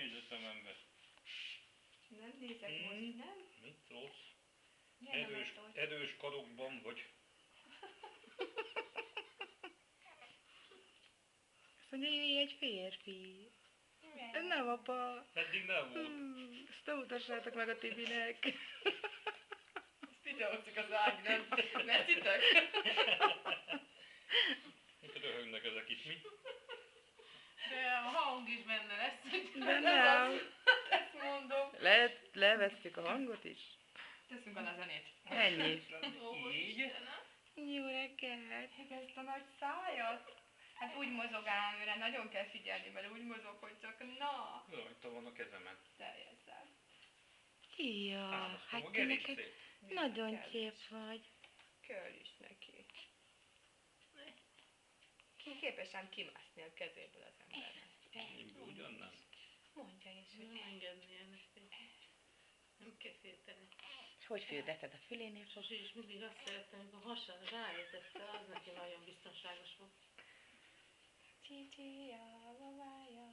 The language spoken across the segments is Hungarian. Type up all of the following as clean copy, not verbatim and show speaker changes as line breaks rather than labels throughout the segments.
Nézd a szemembe.
Nem nézek most, nem?
Mit szólsz?
Nem
Erős karokban vagy.
Azt mondja, jöjj egy férfi. Ez nem apa.
Eddig nem volt.
Ezt nem mutassátok meg a Tibinek.
Ezt videózzuk az ágyon. Messzitek?
Mit röhögnek ezek itt, mi?
De a hang is benne lesz, hogy
De nem.
Ezt mondom.
Levesszük a hangot is.
Teszünk alá a zenét.
Ennyi.
Így?
Jó reggelt.
Ezt a nagy szájat. Hát úgy mozog ám, őre nagyon kell figyelni, mert úgy mozog, hogy csak na.
Rajta van a kezemen.
Teljesen.
Ja,
Támasztom
hát
a
te neked
gerincét.
nagyon
Kell
szép
is.
vagy.
Kell is neki. Ki képes ám kimászni a kezéből az embernek.
Ugyan nem.
Mondja is, hogy
nem engedni ennek. Nem kell félteni.
És hogy fürdeted a fülénél?
Sasi is mindig azt szerettem, amikor a hasán ráértette, az neki nagyon biztonságos volt.
Csicsia, mamája.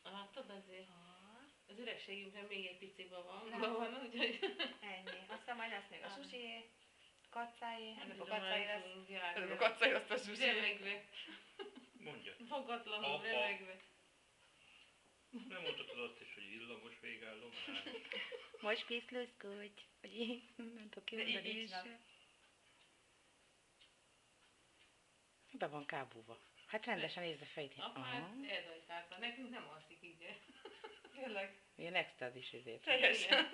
Látod azért? Az öregségünkben még egy pici baba
Nem.
van, úgyhogy...
Ennyi. Aztán majd lesz még a susié, kacáé, ennek a
tudom,
kacáé
el
lesz.
fogunk
Ennek a
járni.
kacáé azt a susié.
Remegve,
Mondja.
fogatlanul
Apa.
remegve.
Nem mondhatod azt is, hogy villamos végálló.
Most piszlőzködj. Vagy én nem tudok
De így
kimondani
is
is
nem.
se. Be van kábulva. Hát rendesen nézd a fejét.
Apát eldajtálta, nekünk nem alszik így.
Tényleg.
Ilyen extázis izét.
Teljesen.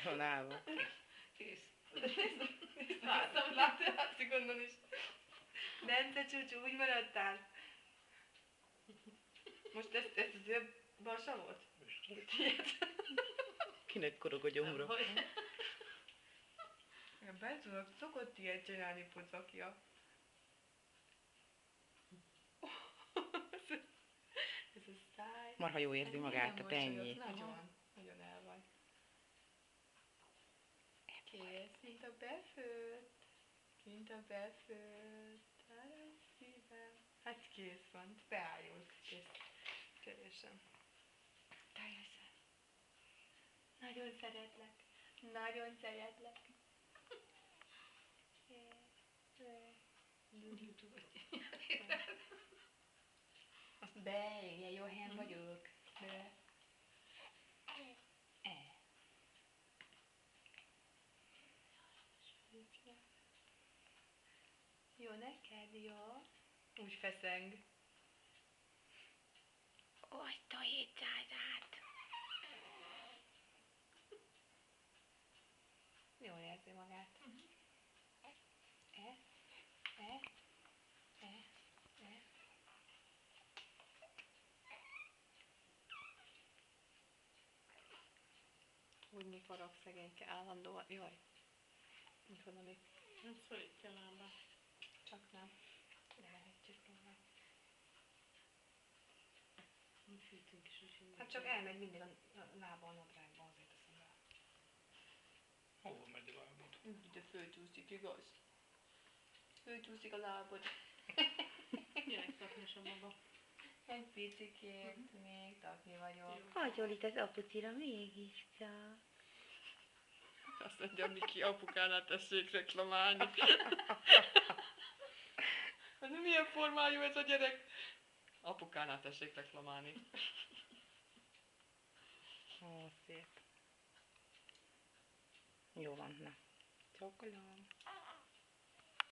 Van állva.
Kész.
Látszik onnan is. Bence csúcsú, úgy maradtál. Most ez az balsa volt? Tiéd.
Kinek korog a gyomra?
Bence szokott ilyet csinálni pucakja. Ez a száj.
Marha jó érzi magát, tehát ennyi.
Nagyon, nagyon el vagy. Kész, mint a befőtt. Mint a befőtt. Arany szívem. Hát kész van, beálljon. Kész. Teljesen. Teljesen. Nagyon szeretlek. Nagyon szeretlek. Azt be, ilyen jó helyen vagyok. Be. Jó neked, jó? Úgy feszeng.
Azt a 700-át.
Jól érzi magát. Úgy mi farag szegényke állandóan. Jaj. Mit valami?
Nem szorítja lába.
Csak nem. Lehetjük róla.
Mi fűtünk is, úgyhogy...
Hát csak elmegy mindig a lába a nadrágba, azért teszem rá.
Hova megy a lábad?
De fölcsúszik, igaz? Fölcsúszik a lábad.
Gyerek taknyos a baba.
Egy picikét még takni vagyok.
Hagyol itt az apucira mégis csak.
Azt mondja, Miki, apukánál tessék reklamálni. Hát milyen formájú ez a gyerek? Apukánál tessék reklamálni.
Ó, szép. Jó van, na. Csókolom.